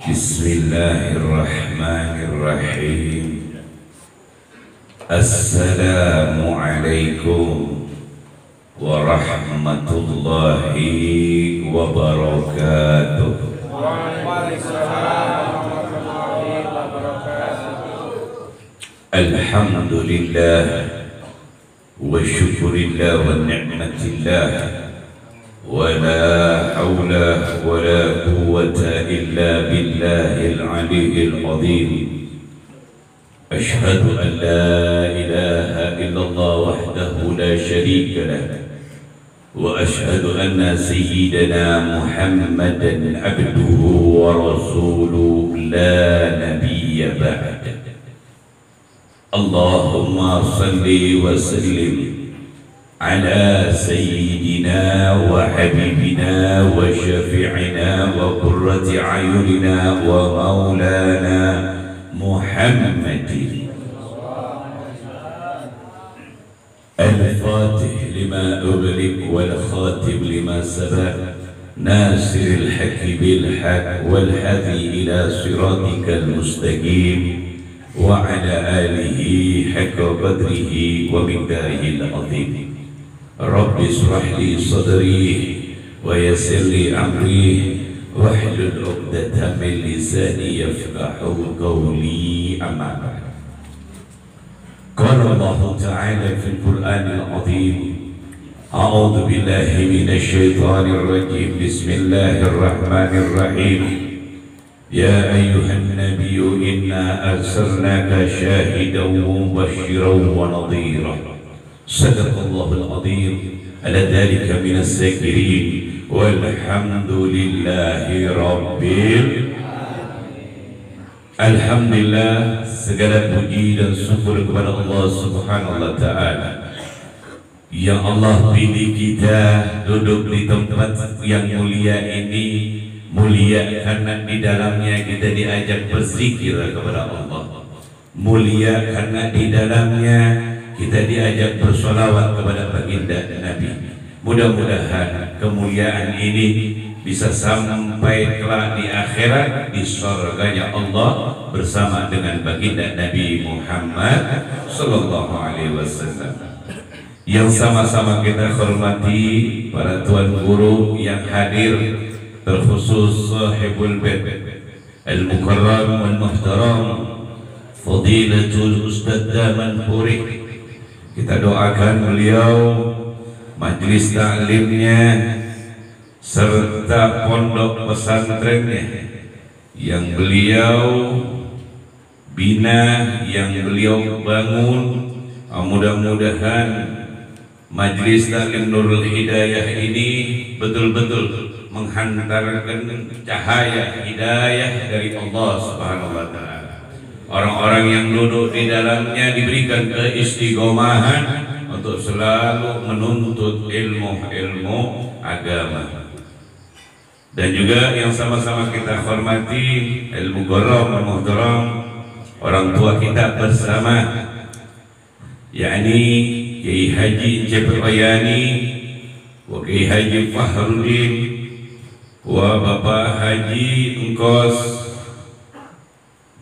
Bismillahirrahmanirrahim. Assalamualaikum warahmatullahi wabarakatuh. Alhamdulillah wa syukurillah wa ni'matillah wa la hawla wa la quwwata illa billahil aliyyil azim. Ashhadu an la ilaha illallah wahdahu la syarika lah wa ashhadu anna sayyidana Muhammadan abduhu wa rasuluhu la nabiyya ba'da. Allahumma salli wa sallim ala sayyidina wa habibina wa syafi'ina wa qurrati ayunina wa maulana Muhammadin al-fatih lima ughliq wal khatib lima sabaq nasiril haqqi bil haqq wal hadi ila siratikal mustaqim wa ala alihi haqqa qadrihi wa miqdarihil azim. Rabbi shrah li sadri wa yassir li amri wahlul 'uqdatam min lisani yafqahu qawli. Amma ba'd. Qala Allah ta'ala fil Qur'anil 'azim. A'udzu billahi minasy syaithanir rajim. Bismillahirrahmanirrahim. Ya ayyuhan nabiyyu inna arsalnaka syahidan wa mubasysyiran wa nadhira. Sadaqallahul azim. Ala dzalika minas zakirin walhamdulillahi rabbil alamin. Alhamdulillah, segala puji dan syukur kepada Allah Subhanahu wa taala. Ya Allah, pilih kita duduk di tempat yang mulia ini, mulia karena di dalamnya kita diajak berzikir kepada Allah, mulia karena di dalamnya kita diajak bersolawat kepada baginda Nabi. Mudah-mudahan kemuliaan ini bisa sampai kelak di akhirat di surganya Allah bersama dengan baginda Nabi Muhammad sallallahu alaihi wasallam. Yang sama-sama kita hormati para tuan guru yang hadir, terkhusus sahibul bait al-mukarram wal muhtaram Fadilatul Ustadz Daman Puri. Kita doakan beliau, majelis taklimnya, serta pondok pesantrennya yang beliau bina, yang beliau bangun. Mudah-mudahan majelis taklim Nurul Hidayah ini betul-betul menghantarkan cahaya hidayah dari Allah Subhanahu wa taala. Orang-orang yang duduk di dalamnya diberikan keistiqomahan untuk selalu menuntut ilmu agama. Dan juga yang sama-sama kita hormati al-mukarram wal muhtaram, orang tua kita bersama, yakni Kiai Haji Jabir Ayani wa Kiai Haji Fahrudin wa Bapak Haji Engkos,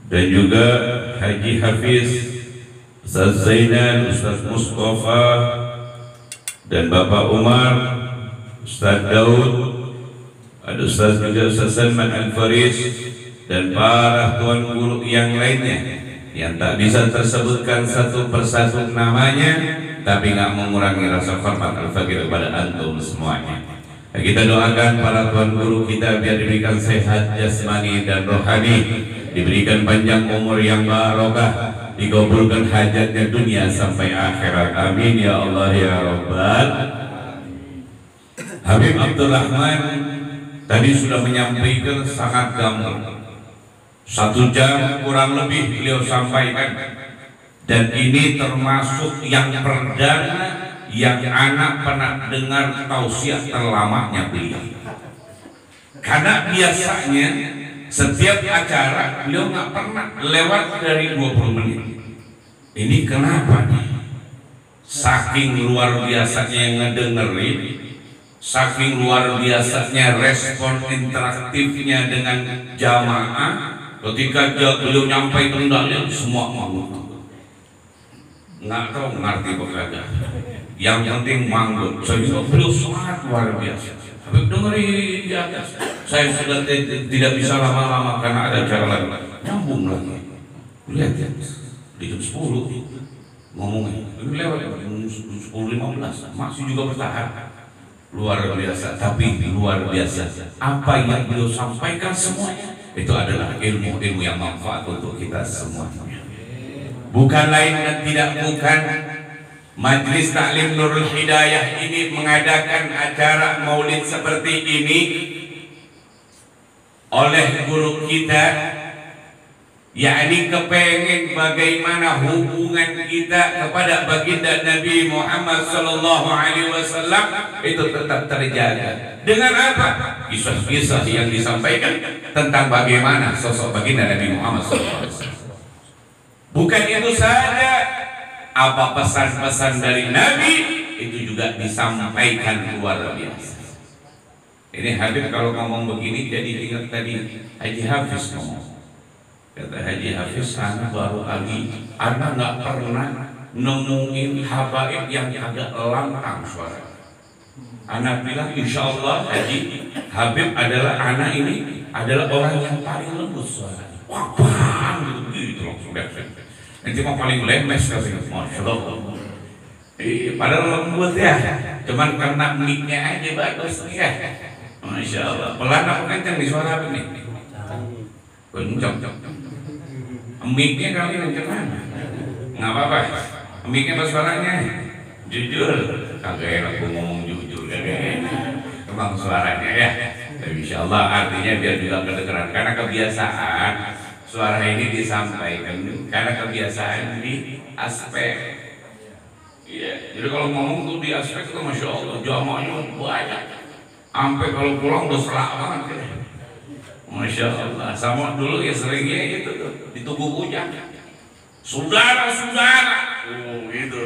dan juga Haji Hafiz, Ustaz Zainal, Ustaz Mustafa, dan Bapak Umar, Ustaz Daud, ada Ustaz juga Ustaz Salman Al-Faris, dan para tuan guru yang lainnya yang tak bisa tersebutkan satu persatu namanya, tapi nggak mengurangi rasa hormat al-fakir kepada antum semuanya. Kita doakan para tuan guru kita biar diberikan sehat jasmani dan rohani, diberikan panjang umur yang barokah, dikabulkan hajatnya dunia sampai akhirat. Amin ya Allah ya Rabbal. Habib Abdurrahman tadi sudah menyampaikan sangat gamblang, 1 jam kurang lebih beliau sampaikan, dan ini termasuk yang perdana yang anak pernah dengar tausiah terlamanya beliau. Karena biasanya setiap acara beliau nggak pernah lewat dari 20 menit. Ini kenapa nih? Saking luar biasanya yang ngedengerin, Saking luar biasanya respon interaktifnya dengan jamaah, ketika beliau nyampai kendalnya semua manggut. Nggak tahu ngerti apa yang penting manggut. Saya beliau sangat luar biasa. Habib dengerin di atas. Saya sudah tidak bisa lama-lama karena ada cara lain. Nyambung lagi. Lihat ya, di jam 10 ngomongnya. Lewat 10.15 masih juga bertahan. Luar biasa, tapi luar biasa. Apa yang beliau sampaikan semuanya itu adalah ilmu-ilmu yang manfaat untuk kita semuanya. Bukan lain dan tidak bukan Majelis Taklim Nurul Hidayah ini mengadakan acara maulid seperti ini oleh guru kita, yakni kepengen bagaimana hubungan kita kepada baginda Nabi Muhammad sallallahu alaihi wasallam itu tetap terjaga. Dengan apa? Kisah-kisah yang disampaikan tentang bagaimana sosok baginda Nabi Muhammad sallallahu alaihi wasallam. Bukan itu saja, apa pesan-pesan dari Nabi itu juga disampaikan luar biasa. Ini Habib kalau ngomong begini jadi ingat tadi Haji Hafiz ngomong. Kata Haji Hafiz, anak baru kali, anak nggak pernah nemuin habaib yang agak lantang suara. Anak bilang, insya Allah Haji Habib adalah anak ini adalah orang yang paling lembut suara. Wah, bang, gitu langsung deh. Nanti mau paling lemes katanya, masya Allah. Padahal lembut ya, cuman karena mic-nya aja bagus ya. Masya Allah. Pelan apa kencang nih suara apa nih? Kencang. Mic-nya kali kencang mana? Nggak apa-apa. Mic-nya pas suaranya jujur. Kagak enak gue ngomong jujur, kagak enak. Emang suaranya ya. Tapi insya Allah artinya biar juga kedengeran. Karena kebiasaan suara ini disampaikan. Karena kebiasaan di aspek. Iya. Jadi kalau ngomong tuh di aspek itu masya Allah jamaahnya banyak. Sampai kalau pulang udah serak banget. Masya Allah, sama dulu ya seringnya itu tuh di Tugu Kujang, saudara-saudara, gitu.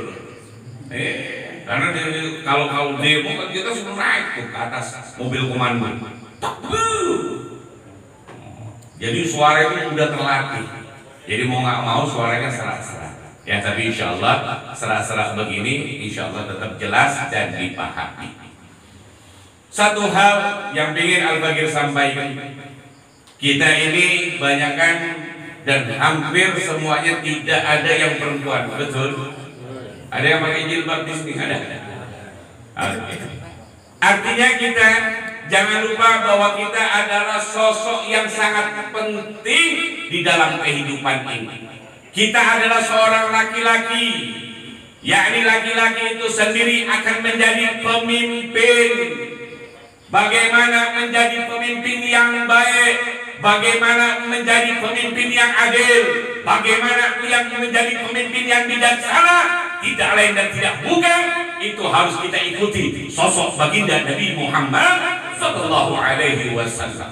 Karena kalau demo kan kita sudah naik tuh ke atas mobil komando, jadi suara itu udah terlatih. Jadi mau nggak mau suaranya serak-serak. Ya tapi insya Allah serak-serak begini, insya Allah tetap jelas dan dipahami. Satu hal yang ingin Al-Bagir sampaikan. Kita ini banyakkan dan hampir semuanya tidak ada yang perempuan, betul? Ada yang pakai jilbab di sini, ada? Artinya kita jangan lupa bahwa kita adalah sosok yang sangat penting di dalam kehidupan ini. Kita adalah seorang laki-laki, yakni laki-laki itu sendiri akan menjadi pemimpin. Bagaimana menjadi pemimpin yang baik, bagaimana menjadi pemimpin yang adil, bagaimana yang menjadi pemimpin yang bijaksana, tidak lain dan tidak bukan itu harus kita ikuti sosok baginda Nabi Muhammad sallallahu alaihi wasallam.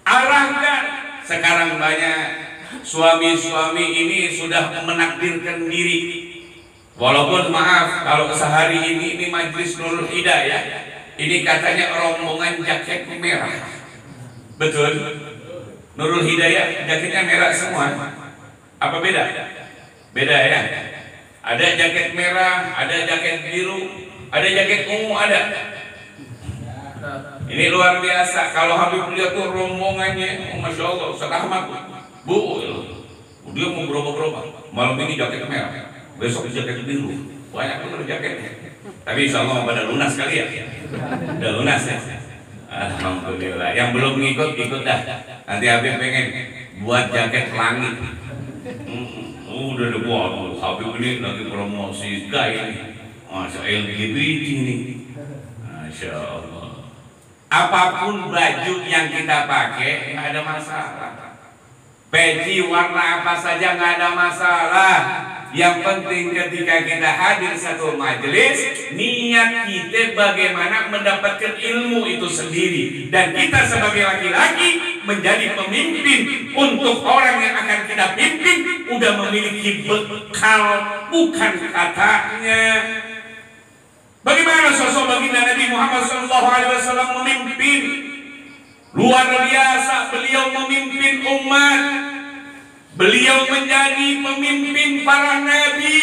Arahkan sekarang banyak suami-suami ini sudah menakdirkan diri. Walaupun maaf kalau sehari ini Majelis Nurul Hidayah ini katanya rombongan jaket merah. Betul? Nurul Hidayah jaketnya merah semua. Apa beda? Beda ya? Ada jaket merah, ada jaket biru, ada jaket ungu, ada. Ini luar biasa. Kalau Habib lihat tuh rombongannya, oh, masya Allah, selamat bu. Dia mau berubah-berubah. Malam ini jaket merah, besok jaket biru. Banyak bener jaketnya. Tapi insya Allah pada lunas kali ya. Udah lunas ya. Alhamdulillah. Yang belum ngikut ikut dah. Nanti Habib pengen buat jaket langit. Udah dibuat. Habib ini lagi promosi gaya ini. Masya LGBT ini. Masya Allah. Apapun baju yang kita pakai nggak ada masalah. Peci warna apa saja nggak ada masalah. Yang penting ketika kita hadir satu majelis, niat kita bagaimana mendapatkan ilmu itu sendiri. Dan kita sebagai laki-laki menjadi pemimpin untuk orang yang akan kita pimpin, udah memiliki bekal, bukan katanya. Bagaimana sosok baginda Muhammad SAW memimpin. Luar biasa, beliau memimpin umat. Beliau menjadi pemimpin para nabi.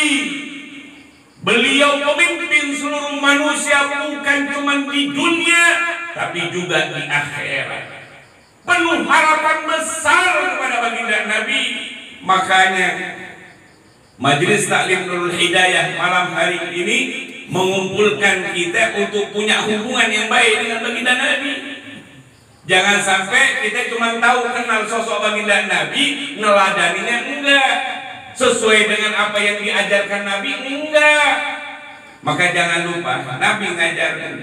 Beliau pemimpin seluruh manusia, bukan cuma di dunia tapi juga di akhirat. Penuh harapan besar kepada baginda Nabi. Makanya Majelis Taklim Nurul Hidayah malam hari ini mengumpulkan kita untuk punya hubungan yang baik dengan baginda Nabi. Jangan sampai kita cuma tahu kenal sosok baginda Nabi, neladaninya enggak, sesuai dengan apa yang diajarkan Nabi enggak. Maka jangan lupa Nabi ngajarkan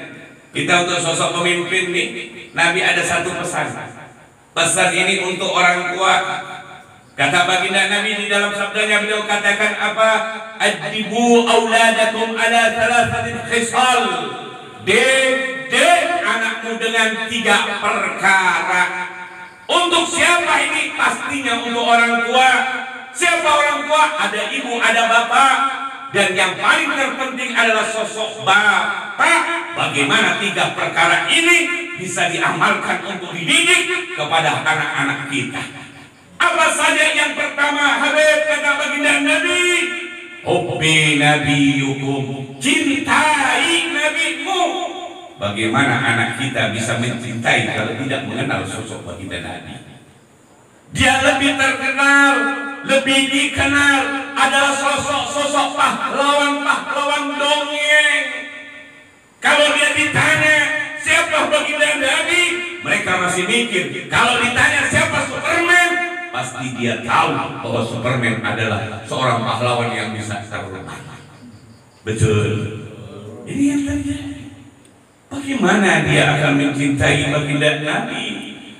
kita untuk sosok pemimpin nih. Nabi ada satu pesan. Pesan ini untuk orang tua. Kata baginda Nabi di dalam sabdanya, beliau katakan apa? Adibu auladakum ala thalathatin khisal. Didik anakmu dengan 3 perkara. Untuk siapa ini? Pastinya untuk orang tua. Siapa orang tua? Ada ibu, ada bapak. Dan yang paling terpenting adalah sosok bapak. Bagaimana 3 perkara ini bisa diamalkan untuk dididik kepada anak-anak kita. Apa saja yang pertama? Habib kata baginda Nabi, hubbi nabiyukum, cintai nabimu. Bagaimana anak kita bisa mencintai kalau tidak mengenal sosok baginda Nabi? Dia lebih terkenal, lebih dikenal adalah sosok-sosok pahlawan-pahlawan dongeng. Kalau dia ditanya siapa baginda Nabi, mereka masih mikir. Kalau ditanya siapa Superman, pasti dia tahu bahwa Superman adalah seorang pahlawan yang bisa terbang. Betul. Ini yang terjadi. Bagaimana dia akan mencintai baginda Nabi,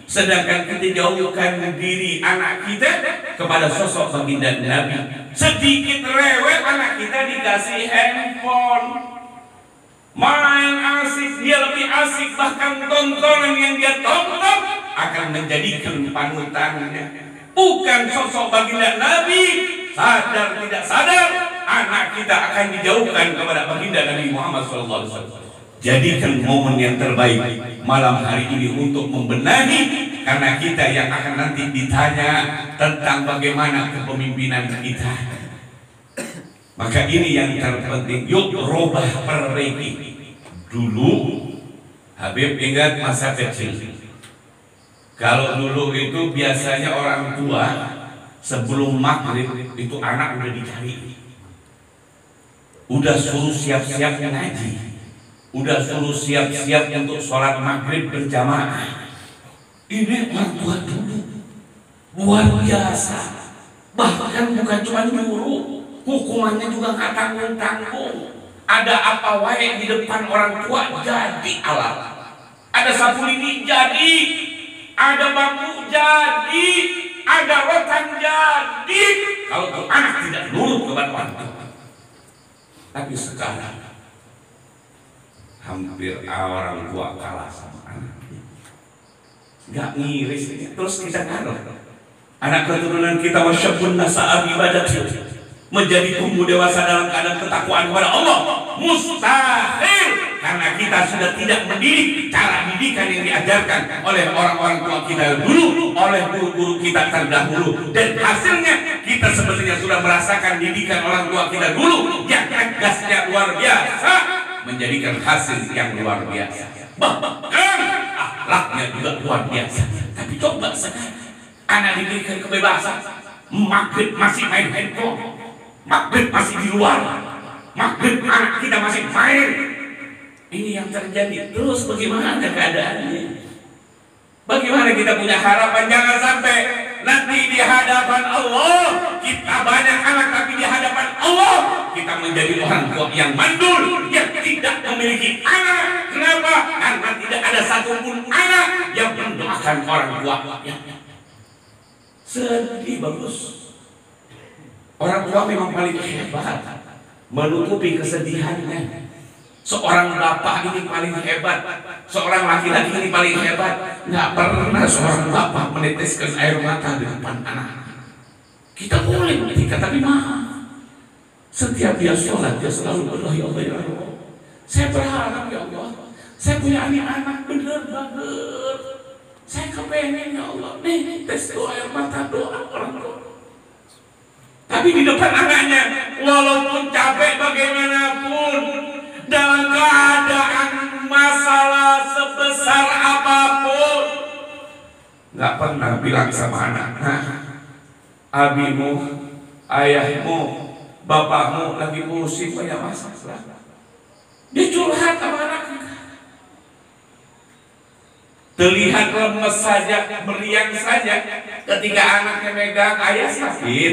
sedangkan kita jauhkan diri anak kita kepada sosok baginda Nabi. Sedikit rewel anak kita dikasih handphone, main asik, dia lebih asik, bahkan tontonan yang dia tonton akan menjadikan panutannya. Bukan sosok baginda Nabi. Sadar tidak sadar, anak kita akan dijauhkan kepada baginda Nabi Muhammad SAW. Jadikan momen yang terbaik malam hari ini untuk membenahi, karena kita yang akan nanti ditanya tentang bagaimana kepemimpinan kita. Maka ini yang terpenting. Yuk robah perbaiki. Dulu Habib ingat masa kecil. Kalau dulu itu biasanya orang tua sebelum maghrib itu anak udah dicari, udah suruh siap-siap ngaji, udah suruh siap-siap untuk sholat maghrib berjamaah. Ini orang tua dulu luar biasa. Bahkan bukan cuma nyuruh, hukumannya juga nggak tanggung-tanggung. Ada apa wae di depan orang tua jadi alat. Ada sapu lidi jadi, ada bambu jadi, ada rotan jadi. Kalau tuh anak tidak nurut kepada orang tua. Tapi sekarang hampir orang tua kalah sama anaknya. Gak ngiris. Terus kita ngaruh anak keturunan kita wasyabun nasa'ab ibadat menjadi tumbuh dewasa dalam keadaan ketakwaan kepada Allah. Mustahil, karena kita sudah tidak mendidik cara didikan yang diajarkan oleh orang-orang tua kita dulu, oleh guru-guru kita terdahulu. Dan hasilnya kita sebenarnya sudah merasakan didikan orang tua kita dulu yang tegasnya luar biasa, menjadikan hasil yang luar biasa, bahkan akhlaknya juga luar biasa. Tapi coba sekarang anak diberikan kebebasan, maghrib masih main handphone, maghrib masih di luar, maghrib anak kita masih main. Ini yang terjadi. Terus bagaimana keadaannya? Bagaimana kita punya harapan? Jangan sampai nanti di hadapan Allah kita banyak anak, tapi di hadapan Allah kita menjadi orang tua yang mandul, yang tidak memiliki anak. Kenapa? Karena tidak ada satupun anak yang mendoakan orang tua. Sedih bagus. Orang tua memang paling hebat menutupi kesedihannya. Seorang bapak ini paling hebat, seorang laki-laki ini paling hebat. Nggak pernah seorang bapak meneteskan air mata di depan anak. Kita boleh menikah, tapi maaf, setiap dia sholat dia selalu berdoa, ya Allah, ya Allah, saya berharap ya Allah, Saya punya anak bener banget. Saya kepengen ya Allah, nih tes doa air mata doa orang tua. Tapi di depan anaknya, walaupun capek bagaimanapun, dalam keadaan masalah sebesar apapun, nggak pernah bilang sama anak, nah, abimu, ayahmu, bapakmu lagi pusing banyak masalah. Dia curhat sama anaknya. Terlihat lemes saja, meriang saja ketika anaknya megang, ayah sakit,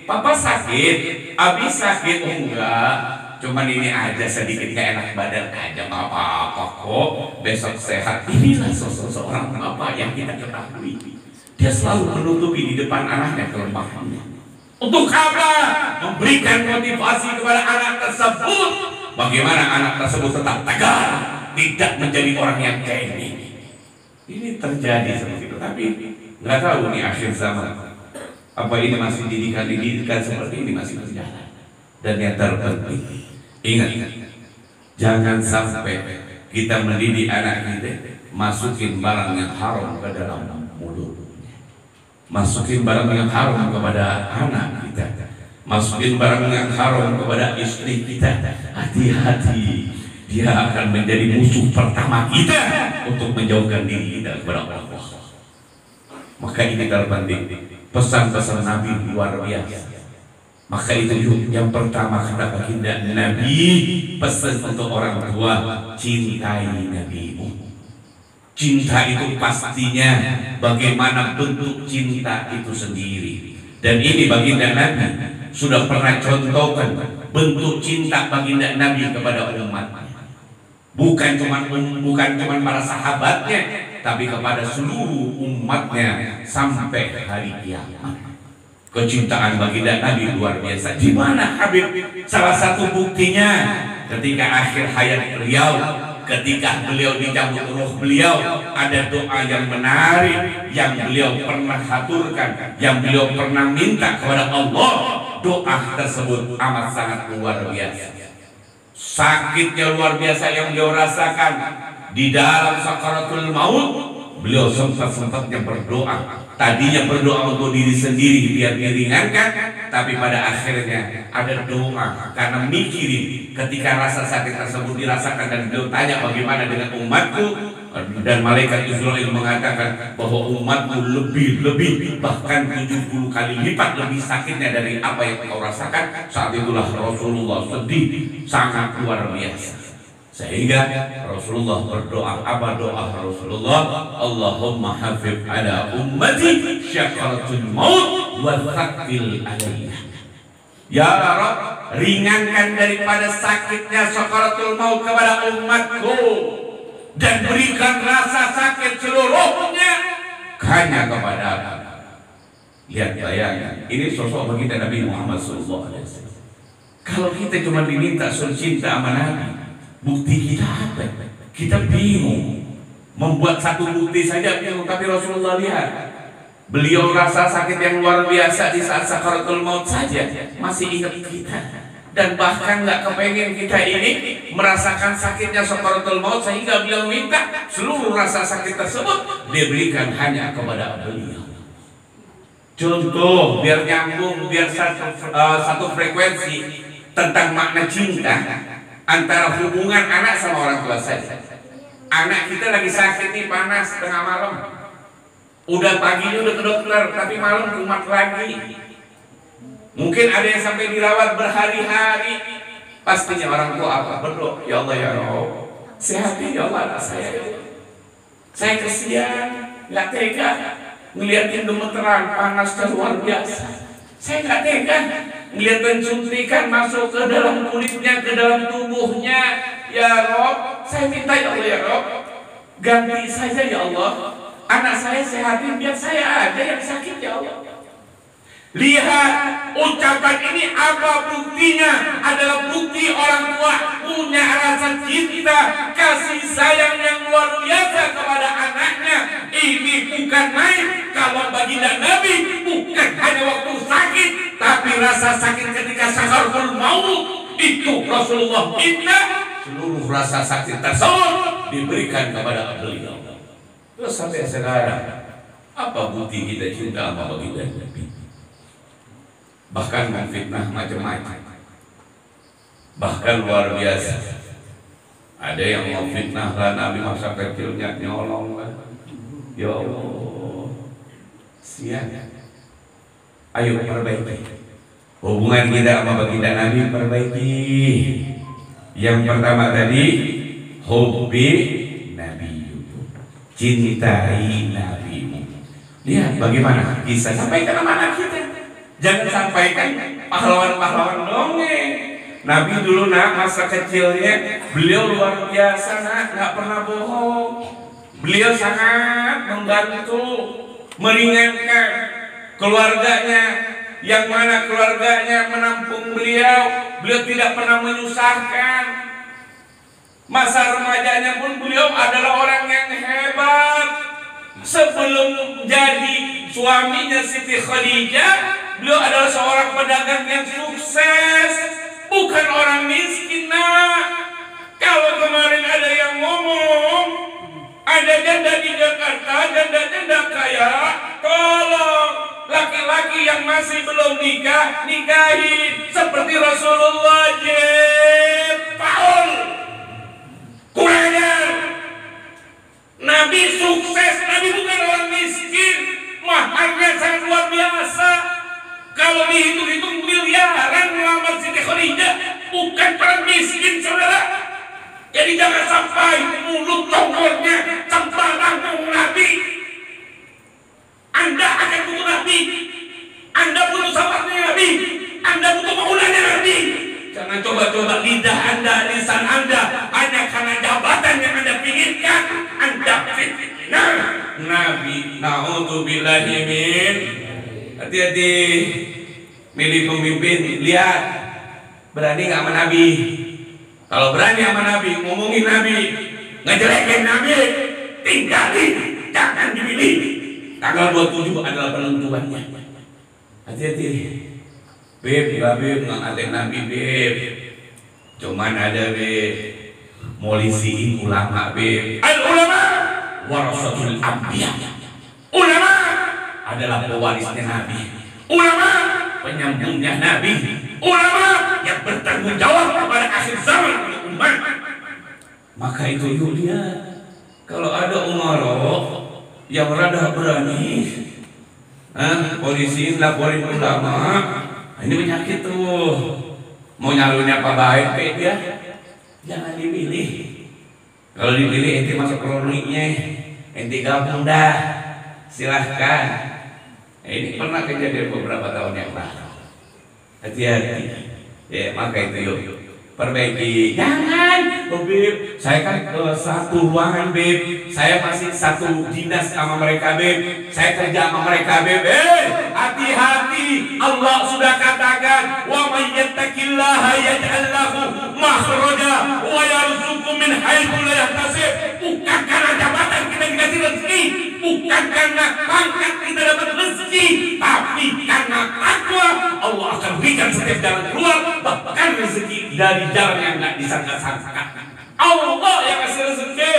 papa sakit, abi sakit. Oh enggak, cuman ini aja sedikit gak enak badan aja, gak apa-apa kok, besok sehat. Inilah sosok seorang bapak yang kita ketahui. Dia selalu menutupi di depan anaknya kelemahannya. Untuk apa? Memberikan motivasi kepada anak tersebut. Bagaimana anak tersebut tetap tegar, tidak menjadi orang yang cengeng. Ini terjadi seperti itu, tapi nggak tahu nih akhir zaman apa ini masih didikan seperti ini masih berjalan. Dan yang terpenting, ingat, jangan sampai kita mendidik anak kita masukin barang yang haram ke dalam mulut, masukin barang yang haram kepada anak kita, masukin barang yang haram kepada istri kita. Hati-hati, dia akan menjadi musuh pertama kita untuk menjauhkan diri kita kepada Allah. Maka ini terpenting, pesan-pesan Nabi luar biasa. Maka itu yang pertama kata baginda Nabi, pesan untuk orang tua, cintai nabimu. Cinta itu pastinya bagaimana bentuk cinta itu sendiri. Dan ini baginda Nabi sudah pernah contohkan bentuk cinta baginda Nabi kepada umatnya. Bukan cuma para sahabatnya, tapi kepada seluruh umatnya sampai hari kiamat. Kecintaan baginda Nabi luar biasa. Di mana Habib? Salah satu buktinya ketika akhir hayat beliau, ketika beliau dicabut ruh beliau, ada doa yang menarik yang beliau pernah haturkan, yang beliau pernah minta kepada Allah. Doa tersebut amat sangat luar biasa. Sakitnya luar biasa yang beliau rasakan di dalam sakaratul maut. Beliau sempat-sempatnya berdoa. Tadinya berdoa untuk diri sendiri biar diringankan, tapi pada akhirnya ada doa karena mikirin ketika rasa sakit tersebut dirasakan. Dan beliau tanya, bagaimana dengan umatku? Dan malaikat Israel mengatakan bahwa umatmu lebih bahkan 70 kali lipat lebih sakitnya dari apa yang kau rasakan. Saat itulah Rasulullah sedih sangat luar biasa, sehingga Rasulullah berdoa. Apa doa Rasulullah? Allahumma hafif ala ummati syakaratul maut wa thaqqil alayya. Ya Rabb, ringankan daripada sakitnya sakaratul maut kepada umatku, dan berikan rasa sakit seluruhnya hanya kepada aku. Lihat bayangkan, ini sosok baginda Nabi Muhammad SAW. Kalau kita cuma diminta suruh cinta sama Nabi, bukti kita apa? Kita bingung. Membuat satu bukti saja bingung. Tapi Rasulullah lihat, beliau rasa sakit yang luar biasa di saat sakaratul maut saja masih ingat kita. Dan bahkan nggak kepengen kita ini merasakan sakitnya sakaratul maut, sehingga beliau minta seluruh rasa sakit tersebut diberikan hanya kepada beliau. Contoh biar nyambung, biar satu frekuensi tentang makna cinta antara hubungan anak sama orang tua saja. Anak kita lagi sakit nih, panas tengah malam, udah paginya udah ke dokter, tapi malam kumat lagi. Mungkin ada yang sampai dirawat berhari-hari. Pastinya orang tua apa? Berdoa, ya Allah ya Allah, sehatin ya Allah anak saya. Saya kesian, nggak tega ngeliatin gemeteran, panasnya luar biasa. Saya nggak tega ngeliat pensuntikan masuk ke dalam kulitnya, ke dalam tubuhnya. Ya Rob, saya minta ya Allah ya Rob, ganti saja ya Allah, anak saya sehatin, biar saya aja yang sakit ya Allah. Lihat ucapan ini apa buktinya? Adalah bukti orang tua punya rasa cinta, kasih sayang yang luar biasa kepada anaknya. Ini bukan main. Kalau baginda Nabi bukan hanya waktu sakit, tapi rasa sakit ketika sakaratul maut itu Rasulullah minta seluruh rasa sakit tersebut diberikan kepada beliau. Terus sampai sekarang, apa bukti kita cinta sama baginda Nabi? Bahkan memfitnah macam-macam. Bahkan luar biasa. Ada yang memfitnah lah Nabi masa kecilnya nyolong lah. Ya Allah, siap. Ayo perbaiki hubungan kita sama baginda Nabi, perbaiki. Yang pertama tadi, hubbi Nabi, cintai Nabimu. Lihat bagaimana kisah, sampaikan sama anak kita. Jangan sampaikan pahlawan-pahlawan dongeng. Nabi dulu masa kecilnya beliau luar biasa, nggak pernah bohong. Beliau sangat membantu, meringankan keluarganya, yang mana keluarganya menampung beliau. Beliau tidak pernah menyusahkan. Masa remajanya pun beliau adalah orang yang hebat. Sebelum jadi suaminya Siti Khadijah, beliau adalah seorang pedagang yang sukses, bukan orang miskin. Kalau kemarin ada yang ngomong ada janda di Jakarta, janda-janda kaya, tolong laki-laki yang masih belum nikah, nikahin. Seperti Rasulullah Paul. Kurang ajar. Nabi sukses, Nabi bukan orang miskin. Maharnya sangat luar biasa. Kalau dihitung-hitung miliaran melamar Siti Khadijah, bukan orang miskin, saudara. Jadi jangan sampai mulut tongkolnya sembarang Nabi. Anda akan butuh Nabi, Anda butuh sahabatnya Nabi, Anda butuh maulanya Nabi. Jangan coba-coba lidah Anda, lisan Anda hanya karena jabatan yang Anda pikirkan. Anda fitnah Nabi. Na'udzubillahi min. Hati-hati milih pemimpin. Lihat berani nggak sama Nabi. Kalau berani sama Nabi, ngomongin Nabi, ngejelekin Nabi, tinggalin, jangan dipilih. Tanggal 27 adalah penentuannya. Hati-hati. Beb, ngangatin Nabi, Beb. Cuman ada, Beb, molisiin ulama, Beb. Al-ulama warasatul anbiya. Ulama adalah pewarisnya Nabi. Ulama penyambungnya Nabi. Ulama yang bertanggung jawab pada akhir zaman untuk umat. Maka itu Yulia, kalau ada umaro yang rada berani, polisi laporin ulama, ini penyakit tuh. Mau nyalurnya apa baik kayak dia, jangan dipilih. Kalau dipilih ente masuk kroniknya, ente gabung dah, silahkan. Ini pernah kejadian beberapa tahun yang lalu. Hati-hati. Ya, maka itu yuk perbaiki. Jangan, Beb. Saya kan satu ruangan, Beb. Saya masih satu dinas sama mereka, Beb. Saya kerja sama mereka, Beb. Hati-hati. Allah sudah katakan, "Wa may yattaqillaha yaj'al lahu makhraja wa yarzuqhu min haitsu la yahtasib." Bukan karena jabatan kita dikasih rezeki, bukan karena pangkat kita dapat rezeki, tapi karena takwa Allah akan berikan setiap jalan keluar, bahkan rezeki dari jalan yang nggak disangka-sangka. Allah yang kasih rezeki.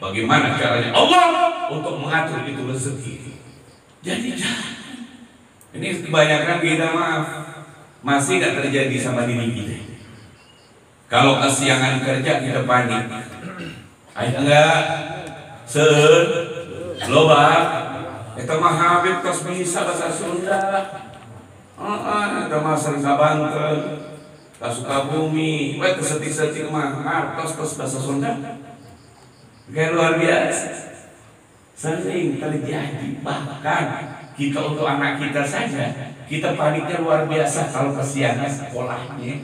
Bagaimana caranya Allah untuk mengatur itu rezeki? Jadi ini kebanyakan kita masih nggak terjadi sama diri kita. Kalau kesiangan kerja kita panik. Ayo enggak loba eta mah Habib tos bisa bahasa Sunda. Eta mah sering ka Banten, ka Sukabumi, we teu setik-setik mah ngartos bahasa Sunda. Kayak luar biasa. Sering terjadi, bahkan kita untuk anak kita saja kita paniknya luar biasa kalau kesiangan sekolahnya.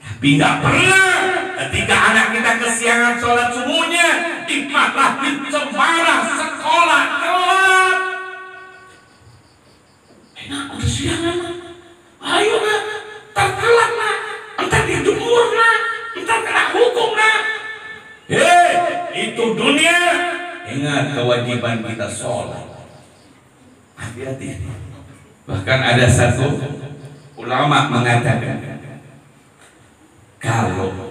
Tapi nggak pernah ketika anak kita kesiangan sholat subuhnya malah dicemara sekolah telat. Enak kesiangan, ayo nak, tertelat nak, entar dijemur nak, entar kena hukum nak. Itu dunia. Ingat kewajiban kita sholat. Hati-hati. Bahkan ada satu ulama mengatakan, kalau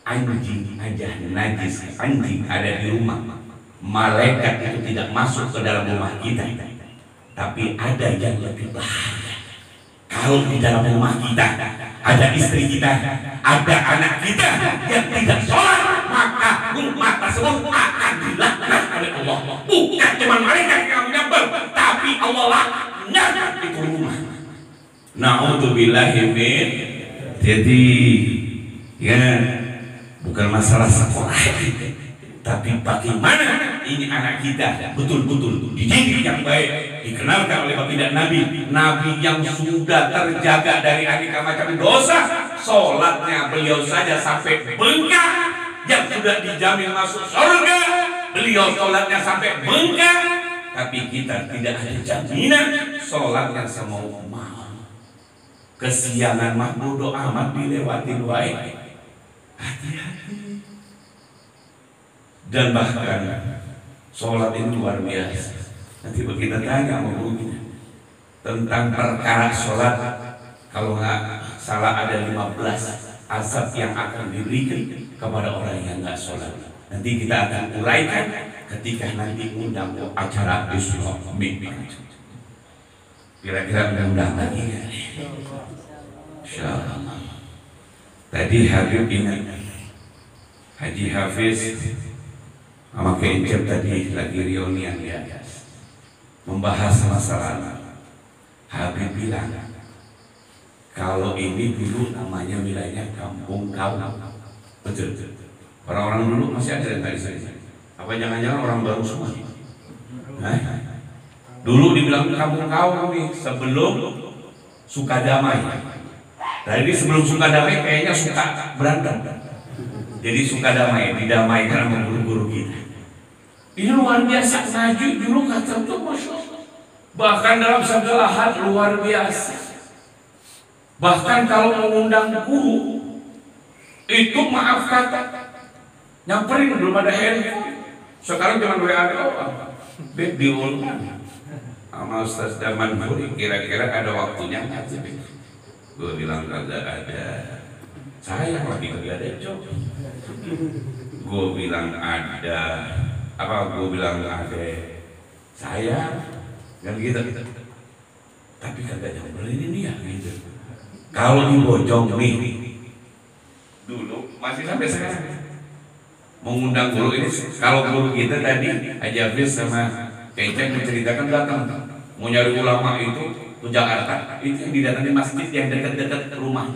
anjing aja najis, anjing ada di rumah, malaikat itu tidak masuk ke dalam rumah kita. Tapi ada yang lebih bahaya. Kalau di dalam rumah kita ada istri kita, ada anak kita yang tidak sholat, maka rumah tersebut akan dilaknat oleh Allah. Bukan cuma malaikat yang menyembah, tapi Allah laknat itu rumah. Na'udzubillahi min. Jadi ya bukan masalah sekolah, tapi bagaimana ini anak kita betul-betul dididik yang baik, dikenalkan oleh baginda Nabi, Nabi yang sudah terjaga dari aneka macam dosa. Sholatnya beliau saja sampai bengkak, yang sudah dijamin masuk surga, beliau sholatnya sampai bengkak. Tapi kita tidak ada jaminan sholatnya semau mau. Kesiangan mah bodo amat dilewatin wae. Hati-hati. Dan bahkan sholat ini luar biasa. Nanti begitu tanya sama guru kita tentang perkara sholat, kalau nggak salah ada 15 azab yang akan diberikan kepada orang yang nggak sholat. Nanti kita akan uraikan ketika nanti undang acara Isra Mi'raj. Kira-kira undang lagi ya? Insyaallah. Tadi Habib ingat Haji Hafiz sama Kencep tadi lagi reunian ya, membahas masalah. Habib bilang kalau ini dulu namanya wilayahnya Kampung Kau. Betul. Orang-orang dulu masih ada yang tadi saya. Apa jangan-jangan orang baru semua? Dulu dibilang Kampung Kau nih sebelum Sukadamai. Tadi sebelum Sukadamai kayaknya suka berantem. Jadi Sukadamai didamaikan sama guru-guru kita. Ini luar biasa, ngaji dulu kata tuh Masya Allah. Bahkan dalam segala hal luar biasa. Bahkan kalau mengundang guru itu maaf kata nyamperin, belum ada handphone. Sekarang jangan WA doang, diundang sama Ustaz Daman Buri, kira-kira ada waktunya nggak sih? Gue bilang kagak ada. Saya lagi kagak ada job. Gue bilang ada. Apa gue bilang ada? Saya kan gitu. Tapi kagak nyamperin ini ya gitu. Kalau di Bojong nih dulu masih sampai sekarang mengundang guru ini. Kalau guru kita tadi Haji Hafiz sama Kenceng menceritakan datang mau nyari ulama itu ke Jakarta, itu yang didatangi masjid yang dekat-dekat rumah.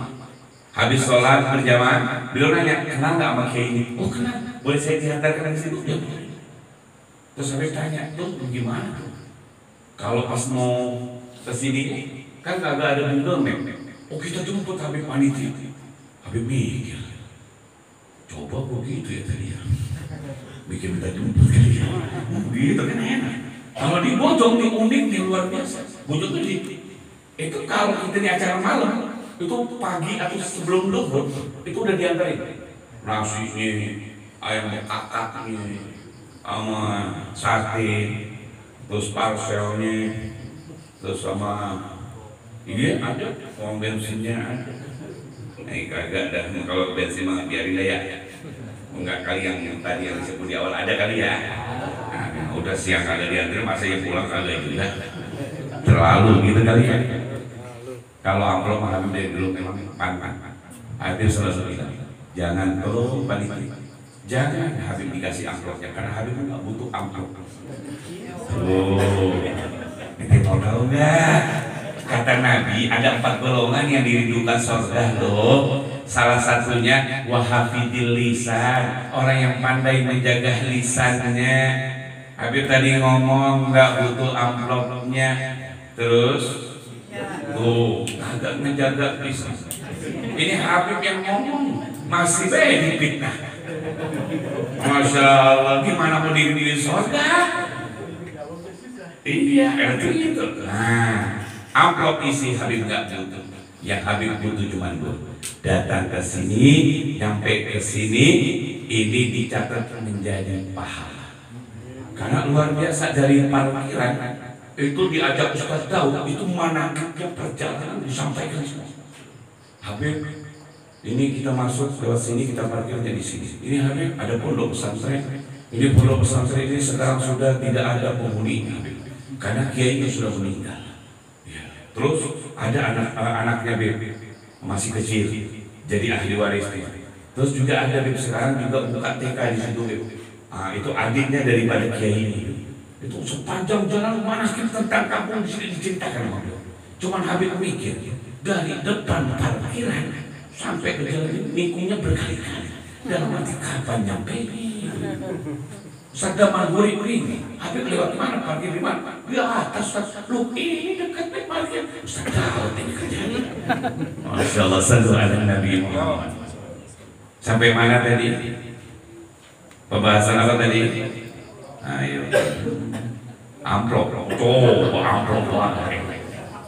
Habis sholat berjamaah, beliau nanya, kenal nggak sama Kiai ini? Oh kenal, boleh saya diantarkan ke situ? Ya boleh. Terus Habib tanya, tuh gimana tuh? Kalau pas mau kesini kan kagak ada Google Map. Oh kita jemput Habib panitia. Habib mikir, coba begitu ya tadi ya, bikin minta jemput kali ya, gitu kan enak. Kalau di Bojong di unik di luar biasa. Bojong itu kalau kita di acara malam itu pagi atau sebelum duhur itu udah diantarin nasinya, ayam kakaknya, sama sate, terus parcelnya, terus sama ini ada uang bensinnya ada. Kagak ada, kalau bensin mah biarin ya. Enggak kali yang tadi yang disebut di awal ada kali ya. Nah, udah siang kagak diantar, masa ya pulang kagak juga. Terlalu gitu kali ya. Kalau amplop mah Habib dari dulu memang pan. Habib selalu bilang, jangan perlu panitia. Jangan Habib dikasih amplopnya karena Habib nggak butuh amplop. Nanti mau tahu nggak? Kata Nabi ada 4 golongan yang dirindukan surga loh. Salah satunya wahafidil lisan, orang yang pandai menjaga lisannya. Habib tadi ngomong nggak butuh amplopnya, terus tuh agak menjaga lisan. Ini Habib yang ngomong masih baik dipitnah. Masya Allah, gimana mau diri surga? Iya, itu. Nah, amplop isi Habib nggak butuh. Yang Habib butuh cuma datang ke sini, sampai ke sini, ini dicatat menjadi pahala. Karena luar biasa dari parkiran itu diajak Ustaz Daud itu manakibnya perjalanan disampaikan semua. Habib Ini kita masuk lewat sini, kita parkirnya di sini. Ini Habib ada pondok pesantren. Ini pondok pesantren ini sekarang sudah tidak ada penghuninya, karena kiainya sudah meninggal. Ya. Terus ada anaknya Habib masih kecil, jadi ahli waris. Terus juga ada Habib sekarang juga buka TK di situ Habib. Itu adiknya daripada kiai ini. Itu sepanjang jalan manakib tentang kampung di sini diceritakan sama beliau. Cuman Habib mikir dari depan parkiran sampai ke jalan ini lingkungnya berkali-kali. Dalam arti kapan nyampe ini? Sadar Mangguri ini, Habib lewat mana? Parkir di mana? Di atas. Lu ini dekat nih parkir. Ustaz tahu ini kejadian. Masya Allah, sallu ala Nabi Muhammad. Sampai mana tadi? Pembahasan apa tadi? Ayo. Amplop. Amplop.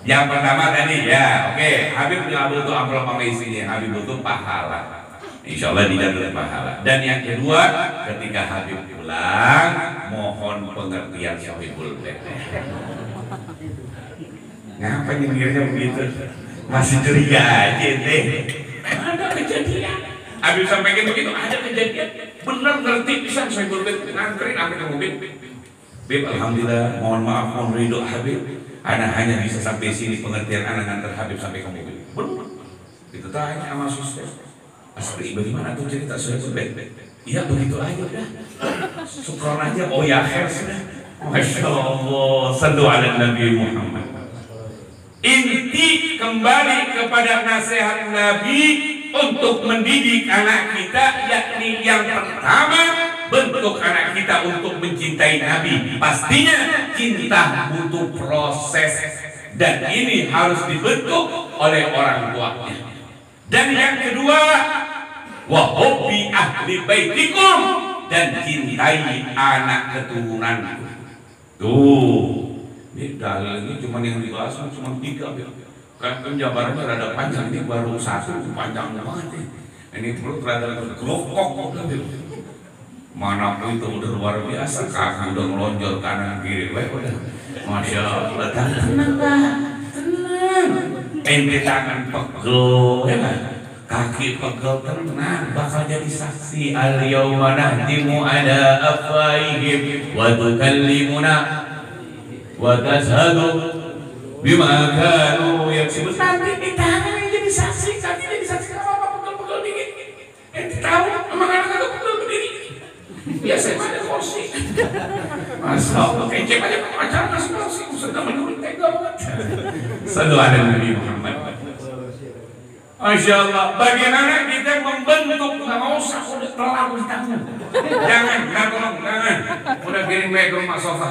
Yang pertama tadi ya, oke. Habib nggak butuh amplop sama isinya. Habib butuh pahala. Insya Allah tidak ada pahala. Dan yang kedua, ketika Habib pulang, mohon pengertian Sohibul Bait. Ngapa nyengirnya begitu? Masih curiga aja deh. Ada kejadian. Habib sampaikan begitu, ada kejadian. Benar ngerti bisa Sohibul Bait nganterin sampai ke mobil. Bib, alhamdulillah, mohon maaf, mohon ridho Habib. Anak hanya bisa sampai sini, pengertian anak nganter Habib sampai ke mobil. Benar. Itu tanya sama suster. Asli, bagaimana tuh cerita Sohibul Bait? Iya begitu aja udah. Syukron aja, oh ya akhir sudah. Masya Allah, sallu ala Nabi Muhammad. Inti kembali kepada nasihat Nabi untuk mendidik anak kita, yakni yang pertama, bentuk anak kita untuk mencintai Nabi. Pastinya cinta butuh proses, dan ini harus dibentuk oleh orang tuanya. Dan yang kedua, wa hubbi ahli baitikum, dan cintai anak keturunanku. Tuh, ini dalil ini cuma yang dibahas cuma 3 ya. Kan penjabarannya rada panjang, ini baru 1 panjang banget. Ini perut rada grokok. Mana itu udah luar biasa, kaki udah melonjor kanan kiri, udah. Masya Allah, tenang lah, tenang. Ente tangan pegel, ya kan? Kaki pegel, tenang, bakal jadi saksi. Al-yawma nahdimu ala afwaihim wa tukallimuna wa tashhadu bima kanu yaksibun. Nanti di tangan yang jadi saksi, kaki jadi saksi. Kenapa pegel-pegel dikit? Ente tahu, emang anak-anak pegel berdiri. Biasa ada kursi. Masya Allah, kecek aja pacaran kasih kursi. Sudah menurut tega banget. Sallu ala Nabi Muhammad. Masya Allah, bagaimana kita membentuk? Nggak usah, udah terlalu ditanggung. Jangan, jangan. Udah kirim baik ke rumah sofa.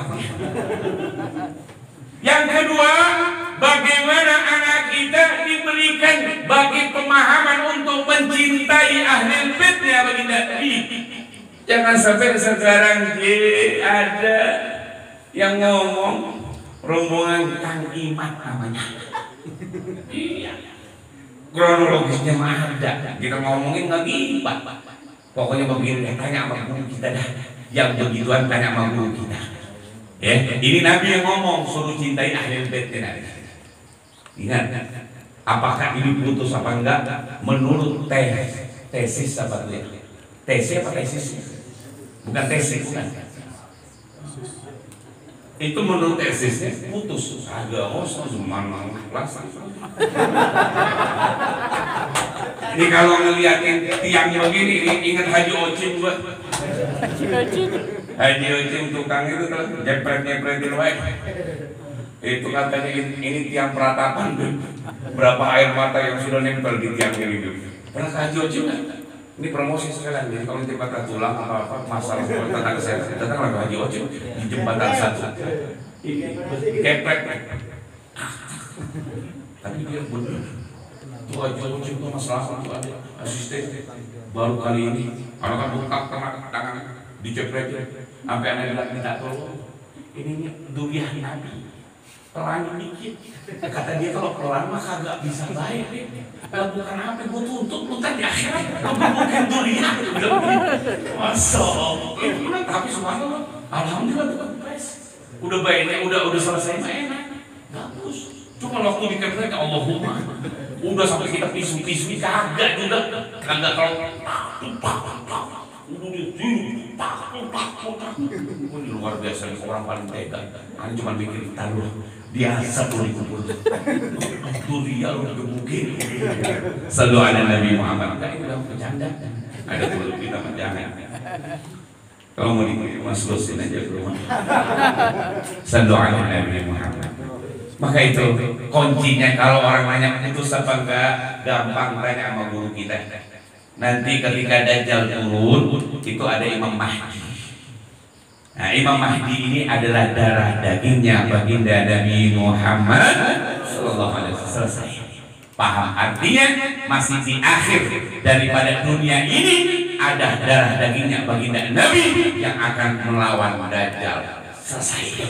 Yang kedua, bagaimana anak kita diberikan bagi pemahaman untuk mencintai ahlul bait ya baginda Nabi. Jangan sampai sekarang ada yang ngomong rombongan Kang Imat namanya. Iya. Kronologisnya mah ada. Kita ngomongin nggak gibat. Pokoknya begini, tanya sama guru kita dah. Yang begituan tanya sama guru kita. Ya, ini Nabi yang ngomong suruh cintai ahlul bait Nabi. Ingat, apakah ini putus apa enggak? Menurut tesis apa dia? Tesis apa tesis? Bukan tesis, bukan. Itu menurut tesisnya putus. Agak osok mana kelas. Ini kalau ngeliatin tiang begini, ingat Haji Ocim gua. Haji Ocim tukang itu tuh jepret-jepretin wae. Itu katanya ini tiang peratapan tuh. Berapa air mata yang sudah nempel di tiang ini. Pernah ke Haji Ocim nggak? Ini promosi sekalian nih, kalau jembatan tulang apa masalah tentang kesehatan, datanglah ke Haji Ocim di jembatan 1. Keprek. Tapi dia benar. Tuh Haji Ocim tuh masalah tuh ada asisten baru kali ini. Kalau kan buka tangan diceprek, sampai anak bilang minta tolong. Ini duriah Nabi. Pelan dikit. Kata dia kalau pelan mah kagak bisa baik. Kalau bukan apa gue tuntut lu kan di akhirat. Bukan durian. Masya Allah. Tapi subhanallah, alhamdulillah tuh kan udah baiknya udah selesai mah enak. Bagus. Cuma waktu dikatakan Allahumma, udah sampai kita pisu-pisu kagak juga, kagak kalau udah ini luar biasa, orang paling tega. Kan cuma mikir taruh biasa tuh dikubur. Tuh dia lu gebukin. Sallu ala Nabi Muhammad. Kan udah bercanda. Ada dulu kita jangan. Kalau mau mas lusin aja ke rumah. Sallu ala Nabi Muhammad. Maka itu kuncinya kalau orang nanya putus apa enggak, gampang tanya sama guru kita. Nanti ketika Dajjal turun, itu ada Imam Mahdi. Nah, Imam Mahdi ini adalah darah dagingnya baginda Nabi Muhammad sallallahu alaihi wasallam. Selesai. Paham artinya? Masih di akhir daripada dunia ini ada darah dagingnya baginda Nabi yang akan melawan Dajjal. Selesai.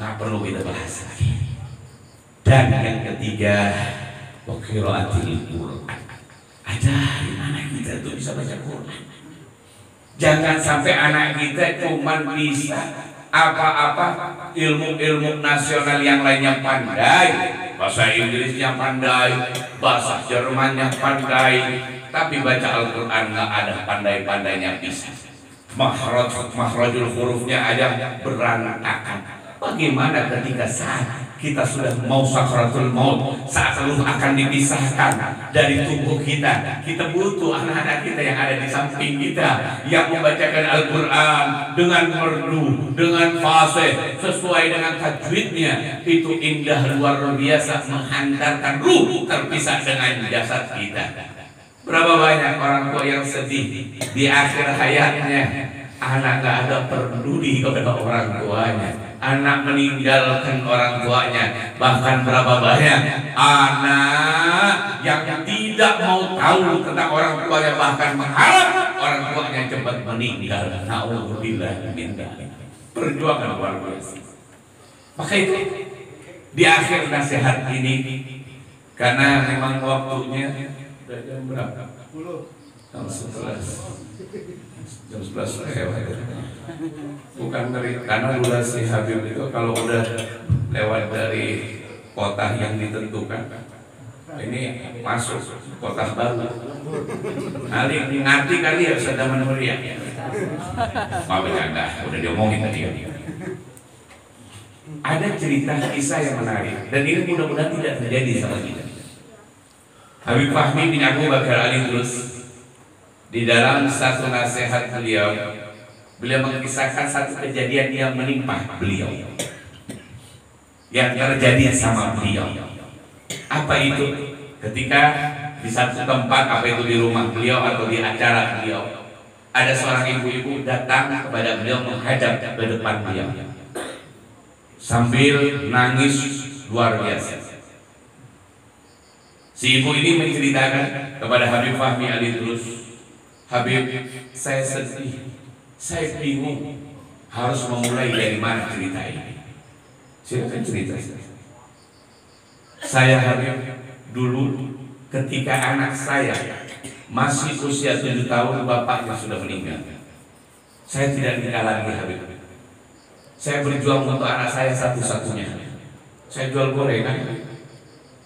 Nggak perlu kita bahas lagi. Dan yang ketiga, wa qiraatil Qur'an. Ajarin anak kita tuh bisa baca Quran. Jangan sampai anak kita cuma bisa apa-apa ilmu-ilmu nasional yang lainnya pandai, bahasa Inggrisnya pandai, bahasa Jermannya pandai, tapi baca Al-Quran nggak ada pandai-pandainya bisa. Makhrajul hurufnya aja berantakan. Bagaimana ketika saat kita sudah mau sakratul maut, saat ruh akan dipisahkan dari tubuh kita, kita butuh anak-anak kita yang ada di samping kita yang membacakan Al-Quran dengan merdu, dengan fasih, sesuai dengan tajwidnya. Itu indah luar biasa, menghantarkan ruh terpisah dengan jasad kita. Berapa banyak orang tua yang sedih di akhir hayatnya, anak gak ada peduli kepada orang tuanya, anak meninggalkan orang tuanya. Bahkan berapa banyak anak yang tidak mau tahu tentang orang tuanya, bahkan mengharap orang tuanya cepat meninggal. Na'udzubillah min dzalik. Perjuangan luar biasa. Maka itu di akhir nasihat ini, karena memang waktunya udah jam berapa? Jam 11. Jam 11 lewat. Bukan dari, karena durasi Habib itu kalau udah lewat dari kota yang ditentukan, ini masuk kota baru. Ngerti kali ya Ustaz Mulia. Mau bercanda, udah diomongin tadi. Ada cerita kisah yang menarik, dan ini mudah-mudahan tidak terjadi sama kita. Habib Fahmi bin Abu Bakar Ali terus di dalam satu nasihat beliau mengisahkan satu kejadian yang menimpa beliau, yang terjadi sama beliau. Apa itu? Ketika di satu tempat, apa itu di rumah beliau atau di acara beliau, ada seorang ibu-ibu datang kepada beliau, menghadap ke depan beliau sambil nangis luar biasa. Si ibu ini menceritakan kepada Habib Fahmi Ali terus, Habib, saya sedih, saya bingung harus memulai dari mana cerita ini. Silakan cerita. Saya Habib, dulu ketika anak saya masih usia 7 tahun, bapaknya sudah meninggal. Saya tidak nikah lagi Habib. Saya berjuang untuk anak saya satu-satunya. Saya jual gorengan,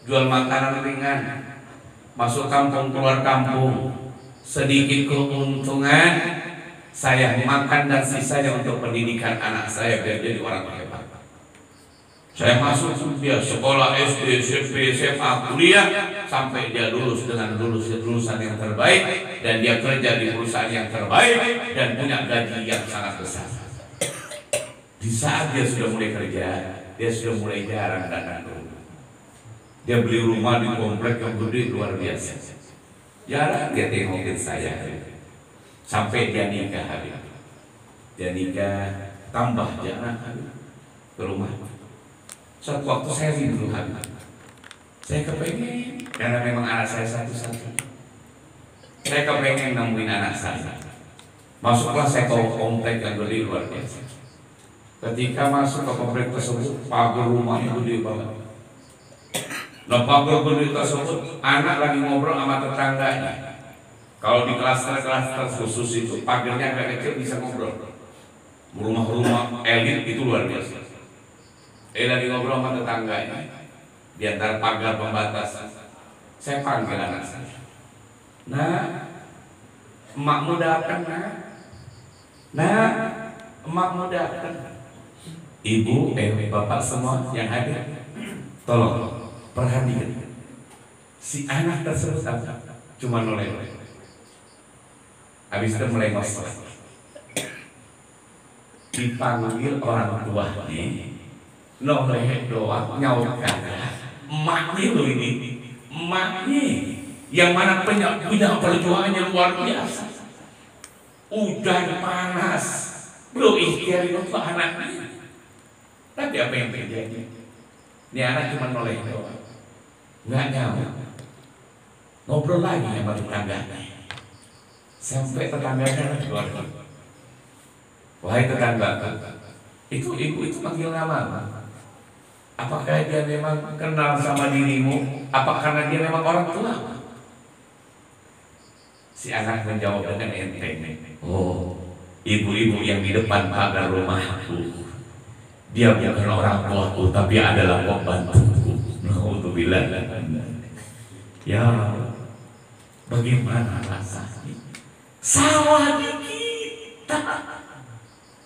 jual makanan ringan, masuk kampung keluar kampung, sedikit keuntungan saya makan dan sisanya untuk pendidikan anak saya biar jadi orang hebat. Saya masuk dia sekolah SD, SMP, SMA, kuliah sampai dia lulus dengan lulusan yang terbaik, dan dia kerja di perusahaan yang terbaik dan punya gaji yang sangat besar. Di saat dia sudah mulai kerja, dia sudah mulai jarang datang ke rumah. Dia beli rumah di komplek yang gede luar biasa. Jarang dia tengokin saya. Sampai dia nikah Habib. Dia nikah, tambah jarang Habib ke rumah. Suatu waktu saya rindu Habib. Saya kepengen, karena memang anak saya satu-satu. Saya kepengen nemuin anak saya. Masuklah saya ke komplek yang gede luar biasa. Ketika masuk ke komplek tersebut, pagar rumahnya gede banget. Nah, pagar gede tersebut, anak lagi ngobrol sama tetangganya. Kalau di klaster-klaster khusus itu, pagarnya agak kecil bisa ngobrol. Rumah-rumah elit itu luar biasa. Lagi ngobrol sama tetangganya. di antara pagar pembatas. Saya panggil anak saya. Nah, emakmu datang, nah, emakmu datang. Ibu, bapak semua yang hadir, tolong perhatikan. Si anak tersebut cuma noleh. Habis itu melengos. Dipanggil orang tuanya, noleh doang, nyaut kagak. Emaknya lo ini, emaknya yang mana punya perjuangannya luar biasa. Hujan panas, belum ikhtiar itu anaknya. Tapi apa yang terjadi? Ini anak cuma noleh doang, nggak nyaut. Ngobrol lagi sama tetangganya, sampai tetangganya keluar. Wahai tetangga, itu ibu itu panggil nama. Apakah dia memang kenal sama dirimu? Apa karena dia memang orang tua? Si anak menjawab dengan enteng. Oh, ibu-ibu yang di depan pagar rumahku, dia bukan orang tuaku, tapi adalah pembantuku. Alhamdulillah. Ya, bagaimana rasanya? Salah di kita,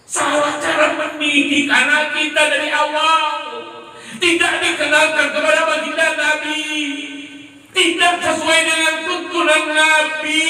salah cara mendidik anak kita dari awal. Tidak dikenalkan kepada baginda Nabi, tidak sesuai dengan tuntunan Nabi.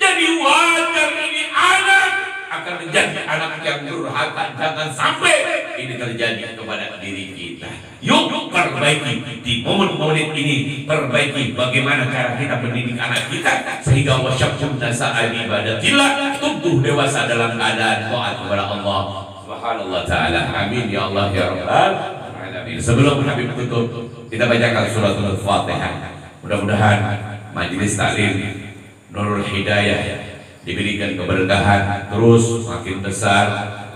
Jadi wajar ini anak akan menjadi anak yang durhaka. Jangan sampai ini terjadi kepada diri kita. Yuk perbaiki di momen-momen ini, perbaiki bagaimana cara kita mendidik anak kita sehingga wasyabtum nasa ibadatillah, tumbuh dewasa dalam keadaan taat kepada Allah Subhanahu wa taala. Amin ya Allah ya rabbal alamin. Sebelum Habib tutup, kita bacakan suratul Fatihah. Mudah-mudahan majelis taklim Nurul Hidayah diberikan keberkahan terus makin besar,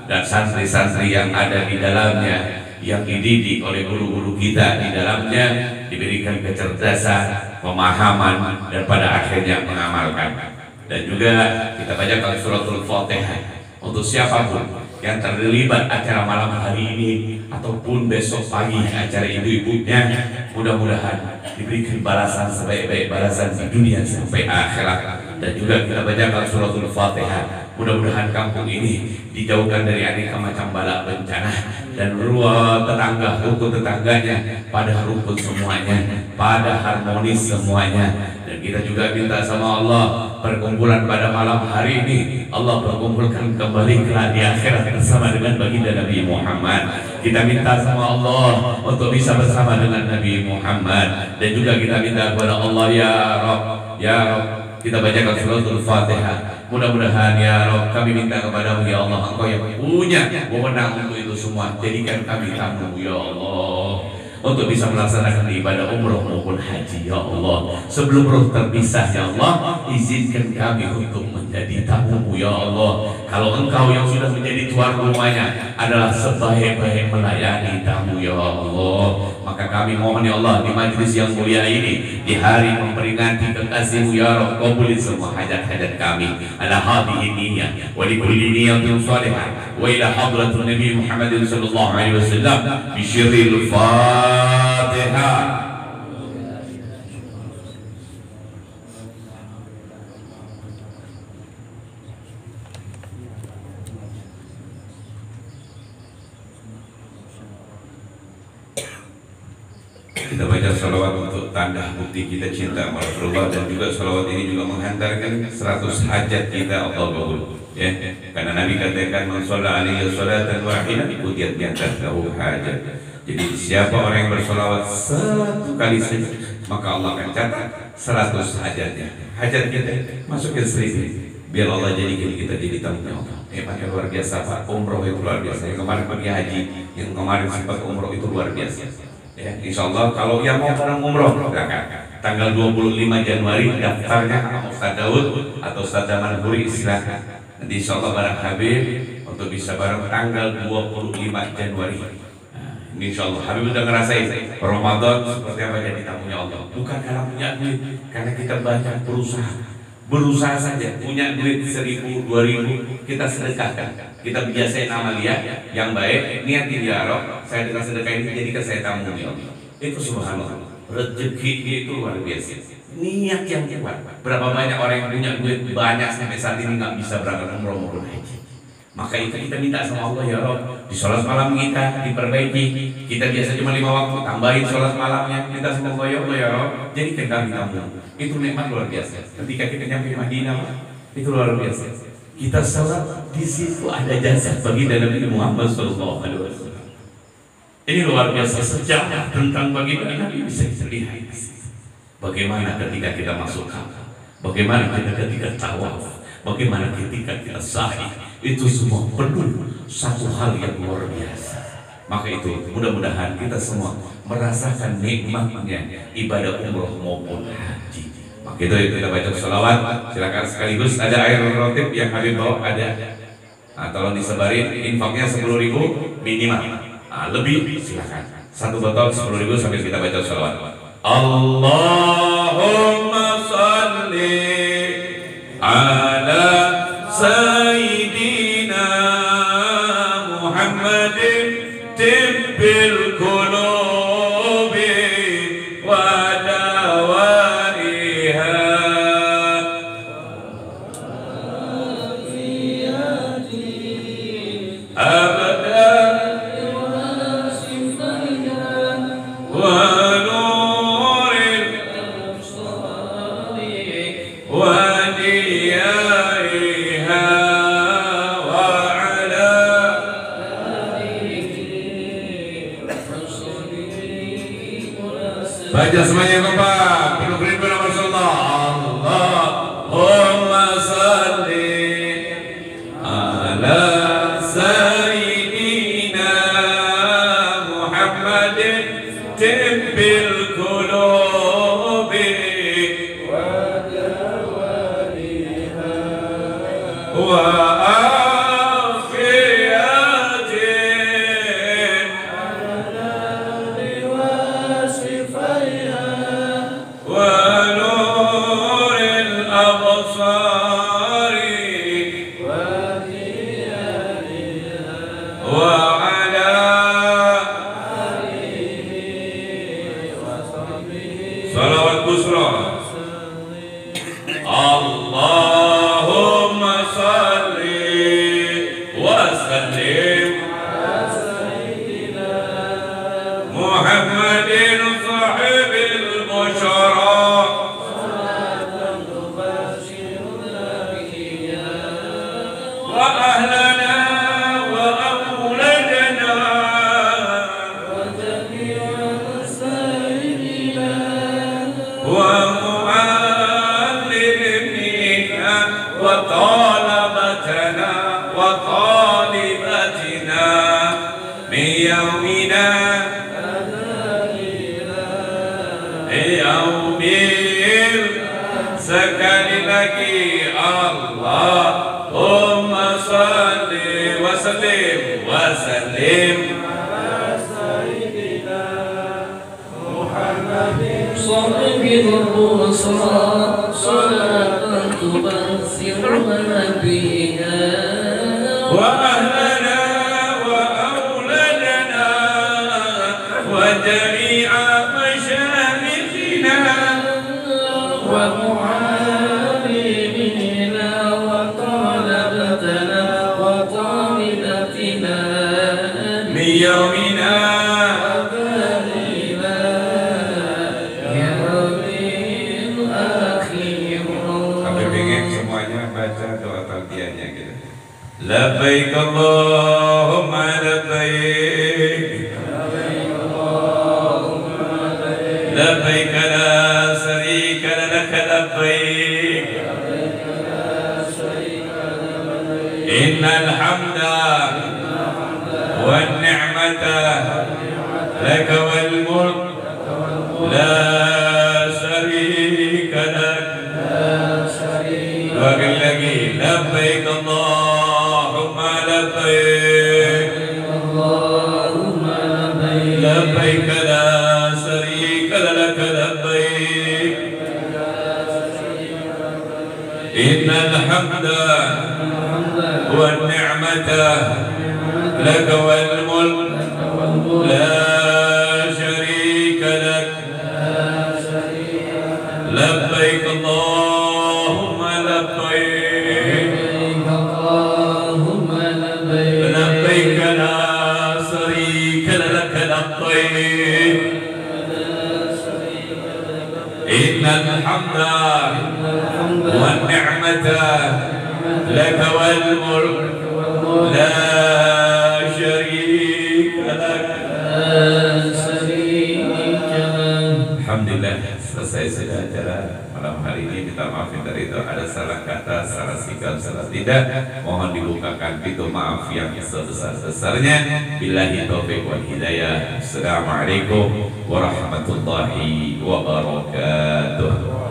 dan santri-santri yang ada di dalamnya, yang dididik oleh guru-guru kita di dalamnya, diberikan kecerdasan, pemahaman, dan pada akhirnya mengamalkan. Dan juga kita bacakan suratul Fatihah untuk siapapun yang terlibat acara malam hari ini ataupun besok pagi acara ibu-ibunya, mudah-mudahan diberikan balasan sebaik-baik balasan di dunia sampai akhirat. Dan juga kita bacakan suratul Fatihah, mudah-mudahan kampung ini dijauhkan dari aneka macam bala bencana, dan tetangga rukun tetangganya pada rukun semuanya, pada harmonis semuanya. Dan kita juga minta sama Allah, perkumpulan pada malam hari ini Allah perkumpulkan kembali kelak di akhirat bersama dengan baginda Nabi Muhammad. Kita minta sama Allah untuk bisa bersama dengan Nabi Muhammad. Dan juga kita minta kepada Allah, ya Rabb, ya Rabb, kita bacakan suratul Fatihah. Mudah-mudahan ya Rabb, kami minta kepadamu ya Allah, Engkau yang punya wewenang untuk itu semua, jadikan kami tamu ya Allah, untuk bisa melaksanakan ibadah umroh maupun haji ya Allah. Sebelum roh terpisah ya Allah, izinkan kami untuk menjadi tamu ya Allah. Kalau Engkau yang sudah menjadi tuan rumahnya adalah sebaik-baik melayani tamu ya Allah, maka kami mohon ya Allah, di majlis yang mulia ini, di hari memperingati kekasih-Mu ya Rabb, kabulin semua hajat-hajat kami ala hadhihi niyyah wa li kulli niyyatin shalihah wa ila hadratin Nabi Muhammad sallallahu alaihi wasallam bi syirril Fatihah. Kita baca salawat untuk tanda bukti kita cinta kepada Rasulullah, dan juga salawat ini juga menghantarkan 100 hajat kita Allah kabul ya. Karena Nabi katakan man shalla alaihi salatan wahidah qudiyat bi'antahu hajat. Jadi siapa orang yang bersalawat satu kali saja, maka Allah akan catat 100 hajatnya. Hajat kita masukin 1000, biar Allah jadikan kita jadi tamunya Allah. Hebatnya luar biasa Pak, umroh itu luar biasa. Yang kemarin pergi haji, yang kemarin sempat umroh itu luar biasa. Ya, insya Allah kalau yang mau bareng umroh, tanggal 25 Januari daftarnya sama Ustaz Daud atau Ustaz Daman Huri, silakan. Nanti insya Allah bareng Habib untuk bisa bareng tanggal 25 Januari. Ini insya Allah Habib udah ngerasain Ramadan seperti apa jadi tamunya Allah. Bukan karena punya duit, karena kita banyak berusaha saja. Punya duit 1000, 2000 kita sedekahkan. Kita biasain amalia yang baik, niatin ya Rabb, saya dengan sedekah ini jadikan saya tamu ya Allah. Itu subhanallah. Rezeki itu luar biasa. Niat yang kuat. Berapa banyak orang yang punya duit banyak sampai saat ini nggak bisa berangkat umroh maupun haji. Maka itu kita minta sama Allah, ya Rob, di sholat malam kita diperbaiki. Kita biasa cuma 5 waktu, tambahin sholat malamnya. Minta sama Allah, ya Rob, jadi kembali kamu. Itu nikmat luar biasa. Ketika kita nyampe Madinah, itu luar biasa. Kita sholat di situ ada jasa bagi Nabi Muhammad SAW. Ini luar biasa sejarah tentang baginda Nabi bisa kita lihat. Bagaimana ketika kita masuk Ka'bah, bagaimana ketika tawaf, bagaimana ketika kita sa'i, itu semua penuh satu hal yang luar biasa. Maka itu mudah-mudahan kita semua merasakan nikmatnya ibadah umroh maupun haji. Maka itu kita baca sholawat. Silakan sekaligus ada air rotib yang Habib bawa ada. Nah, tolong disebarin, infaknya 10.000 minimal. Nah, lebih silakan. Satu botol 10.000 sambil kita baca sholawat. Allahumma salli ala Sayyidina Muhammadin tibbil qulubi wa dawaiha abada wa baca semuanya kompak, penuh beribu nama Rasulullah. Allahumma salli ala Sayyidina Muhammadin tibbil qulubi wa dawaiha wa salawat busra. Allahumma salli wa sallim Muhammadin sahibil busyara wa ahlana wa awladana ومعلمنا وطالبتنا وطالبتنا من يومنا يوم السكن لك اللهم صل وسلم وسلم صلاة تبصرنا بها وأهلنا وأولادنا وجميع مشايخنا ومعلمينا وطلبتنا وطالبتنا من يومنا labbaik Allahumma labbaik labbaik la sharika lak labbaik innal hamda wan ni'mata lak wal mulk la sharika lak wa lagi labbaik Allahumma labbaik labbaik la sharika lak labbaik innal hamda wan ni'mata lak wal mulk la sharika hamda wan ni'mata laka wal mulk la syarika lak. Alhamdulillah, selesai sudah acara malam hari ini. Kita maafin dari itu ada salah kata, salah sikap, salah tidak. Mohon dibukakan pintu maaf yang sebesar-besarnya. Billahi taufiq wal hidayah. Assalamualaikum warahmatullahi wabarakatuh.